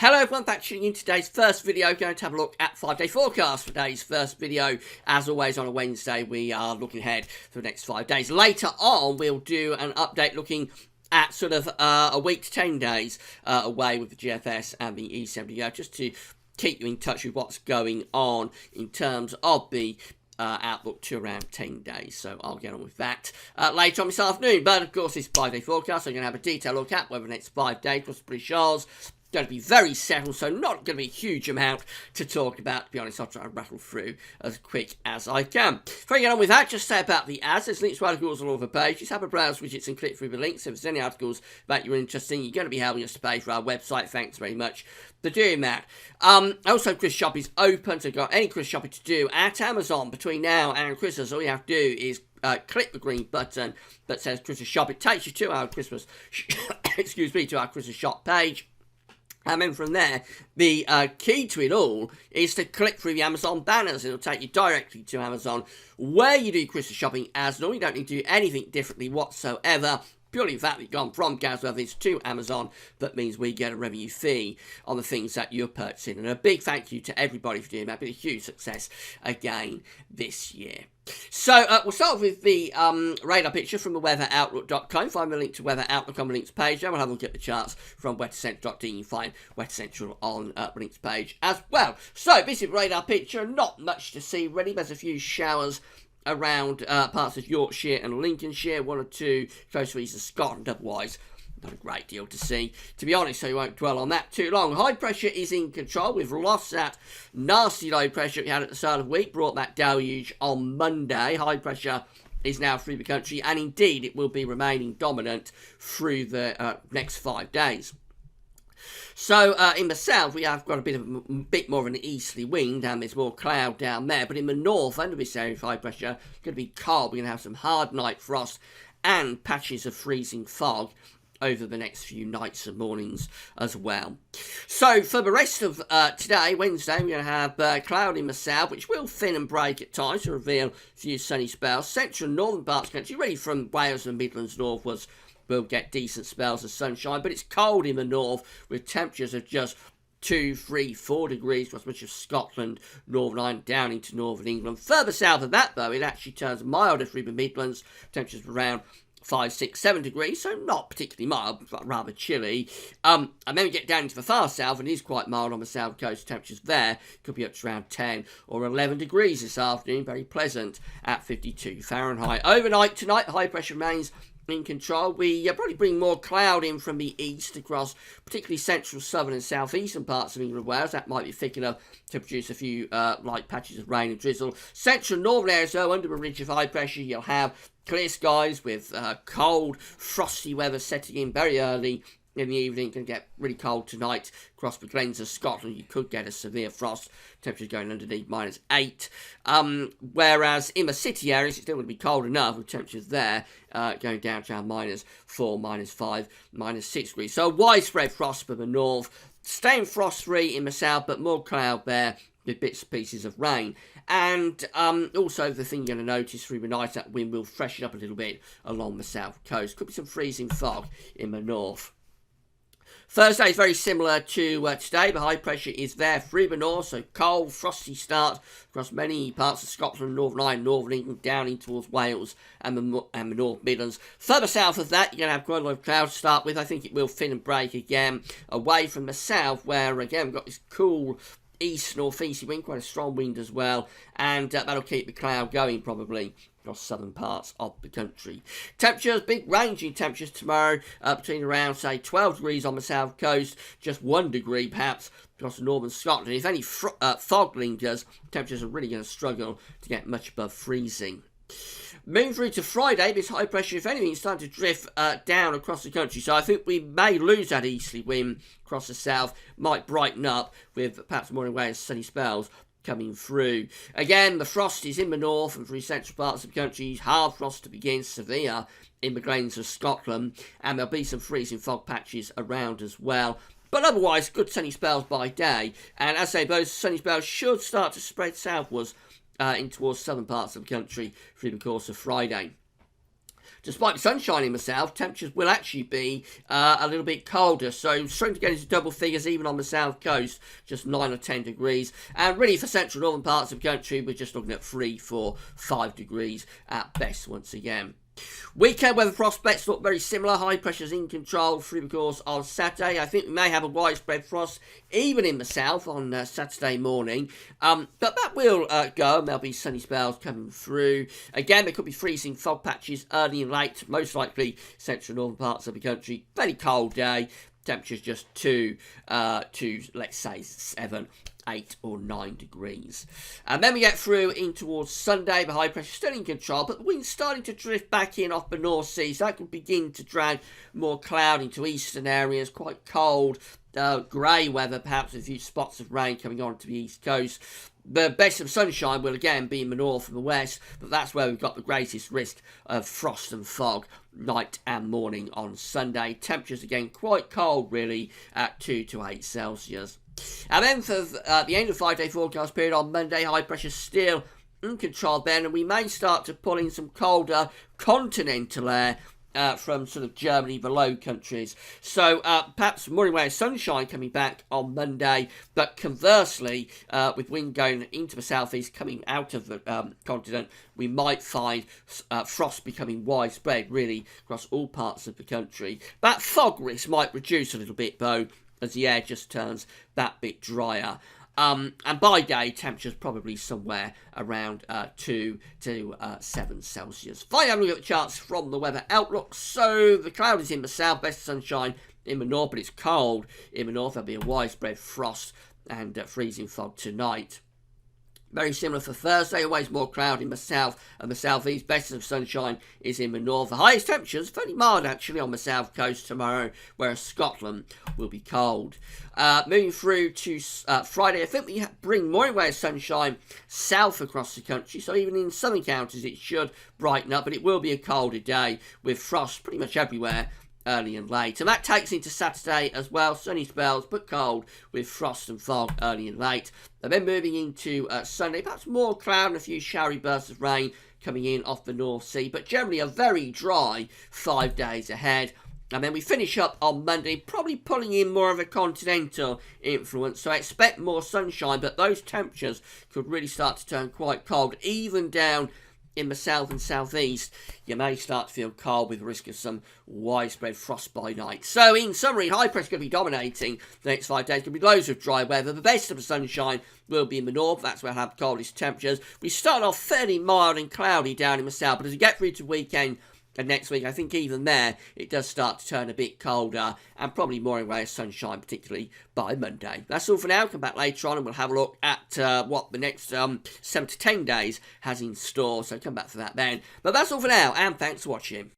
Hello everyone, thanks for tuning in. Today's first video, going to have a look at 5-day forecast. For today's first video, as always on a Wednesday, we are looking ahead for the next 5 days. Later on, we'll do an update looking at sort of a week to 10 days away with the GFS and the E70, just to keep you in touch with what's going on in terms of the outlook to around 10 days. So I'll get on with that later on this afternoon. But of course, this 5-day forecast, I'm going to have a detailed look at whether the next 5 days across the British Isles going to be very settled, so not going to be a huge amount to talk about. To be honest, I'll try and rattle through as quick as I can. Before I get on with that, just say about the ads. There's links to articles all over the page. Just have a browse widgets and click through the links. If there's any articles that you're interested in, you're going to be helping us to pay for our website. Thanks very much for doing that. Also, Christmas shop is open, so if you've got any Christmas shopping to do at Amazon between now and Christmas, all you have to do is click the green button that says Christmas shop. It takes you to our Christmas, to our Christmas shop page. And then from there, the key to it all is to click through the Amazon banners. It'll take you directly to Amazon, where you do Christmas shopping as normal. You don't need to do anything differently whatsoever. Purely the fact that you've gone from Gasworthy's to Amazon, that means we get a revenue fee on the things that you're purchasing. And a big thank you to everybody for doing that. It's been a huge success again this year. So we'll start with the radar picture from the weatheroutlook.com. Find the link to Weather Outlook on the links page. Then we'll have a look at the charts from weathercentral.de. You can find Weather Central on the links page as well. So this is the radar picture. Not much to see really. There's a few showers around parts of Yorkshire and Lincolnshire, one or two close to east of Scotland. Otherwise, not a great deal to see, to be honest, so you won't dwell on that too long. High pressure is in control. We've lost that nasty low pressure we had at the start of the week, brought that deluge on Monday. High pressure is now through the country, and indeed it will be remaining dominant through the next 5 days. So in the south, we have got a bit more of an easterly wind, and there's more cloud down there. But in the north, under this area of high pressure, it's going to be cold. We're going to have some hard night frost and patches of freezing fog over the next few nights and mornings as well. So for the rest of today, Wednesday, we're going to have cloud in the south, which will thin and break at times to reveal a few sunny spells. Central and northern parts of the country, really from Wales and Midlands northwards, we'll get decent spells of sunshine, but it's cold in the north with temperatures of just 2, 3, 4 degrees across much of Scotland, Northern Ireland, down into Northern England. Further south of that, though, it actually turns milder through the Midlands, temperatures around 5, 6, 7 degrees, so not particularly mild, but rather chilly. And then we get down into the far south, and it is quite mild on the south coast. Temperatures there could be up to around 10 or 11 degrees this afternoon, very pleasant at 52 Fahrenheit. Overnight tonight, high pressure remains in control. We probably bring more cloud in from the east across particularly central, southern and southeastern parts of England and Wales. That might be thick enough to produce a few light patches of rain and drizzle. Central and northern areas, though, under a ridge of high pressure, you'll have clear skies with cold, frosty weather setting in very early in the evening. Can get really cold tonight across the glens of Scotland. You could get a severe frost. Temperatures going underneath -8. Whereas in the city areas, it's still going to be cold enough with temperatures there going down to around -4, -5, -6 degrees. So widespread frost for the north. Staying frost-free in the south, but more cloud there with bits and pieces of rain. And also the thing you're going to notice through the night, that wind will freshen up a little bit along the south coast. Could be some freezing fog in the north. Thursday is very similar to today. The high pressure is there through the north, so cold, frosty start across many parts of Scotland, Northern Ireland, Northern England, down in towards Wales and the North Midlands. Further south of that, you're going to have quite a lot of clouds to start with. I think it will thin and break again away from the south, where again we've got this cool east northeasterly wind, quite a strong wind as well, and that'll keep the cloud going probably across southern parts of the country. Temperatures, big range in temperatures tomorrow, between around, say, 12 degrees on the south coast, just 1 degree perhaps across northern Scotland. If any fog lingers, temperatures are really going to struggle to get much above freezing. Moving through to Friday, this high pressure, if anything, is starting to drift down across the country. So I think we may lose that easterly wind across the south. Might brighten up with perhaps more in way of sunny spells coming through. Again, the frost is in the north and through central parts of the country. Hard frost to begin, severe in the glens of Scotland. And there'll be some freezing fog patches around as well. But otherwise, good sunny spells by day. And as I say, those sunny spells should start to spread southwards in towards southern parts of the country through the course of Friday. Despite the sunshine in the south, temperatures will actually be a little bit colder. So starting to get into double figures even on the south coast, just 9 or 10 degrees. And really for central northern parts of the country, we're just looking at 3, 4, 5 degrees at best once again. Weekend weather prospects look very similar. High pressures in control through the course on Saturday. I think we may have a widespread frost even in the south on Saturday morning. But that will go, and there'll be sunny spells coming through. Again, there could be freezing fog patches early and late, most likely central northern parts of the country. Very cold day. Temperatures just 2 to, let's say, 7, 8 or 9 degrees. And then we get through in towards Sunday. The high pressure still in control, but the wind's starting to drift back in off the North Sea, so that could begin to drag more cloud into eastern areas. Quite cold, grey weather, perhaps with a few spots of rain coming on to the east coast. The best of sunshine will again be in the north and the west, but that's where we've got the greatest risk of frost and fog night and morning on Sunday. Temperatures again quite cold really at 2 to 8 Celsius. And then for the end of the 5-day forecast period on Monday, high pressure still in control then, and we may start to pull in some colder continental air from sort of Germany, the Low Countries. So perhaps morning ray of sunshine coming back on Monday, but conversely, with wind going into the southeast coming out of the continent, we might find frost becoming widespread really across all parts of the country. That fog risk might reduce a little bit though, as the air just turns that bit drier. And by day, temperatures probably somewhere around 2 to 7 Celsius. Finally, having a look at the charts from the weather outlook. So the cloud is in the south, best sunshine in the north, but it's cold in the north. There'll be a widespread frost and freezing fog tonight. Very similar for Thursday, always more cloud in the south and the southeast. Best of sunshine is in the north. The highest temperatures, fairly mild actually on the south coast tomorrow, whereas Scotland will be cold. Moving through to Friday, I think we bring more away of sunshine south across the country. So even in southern counties it should brighten up, but it will be a colder day with frost pretty much everywhere early and late. And that takes into Saturday as well. Sunny spells, but cold with frost and fog early and late. And then moving into Sunday, perhaps more cloud and a few showery bursts of rain coming in off the North Sea, but generally a very dry 5 days ahead. And then we finish up on Monday, probably pulling in more of a continental influence. So I expect more sunshine, but those temperatures could really start to turn quite cold, even down in the south and southeast. You may start to feel cold with the risk of some widespread frost by night. So in summary, high pressure is going to be dominating the next 5 days. Going to be loads of dry weather. The best of the sunshine will be in the north. That's where we'll have the coldest temperatures. We start off fairly mild and cloudy down in the south, but as we get through to the weekend and next week, I think even there it does start to turn a bit colder and probably more in way of sunshine, particularly by Monday. That's all for now. Come back later on and we'll have a look at what the next 7 to 10 days has in store. So come back for that then. But that's all for now, and thanks for watching.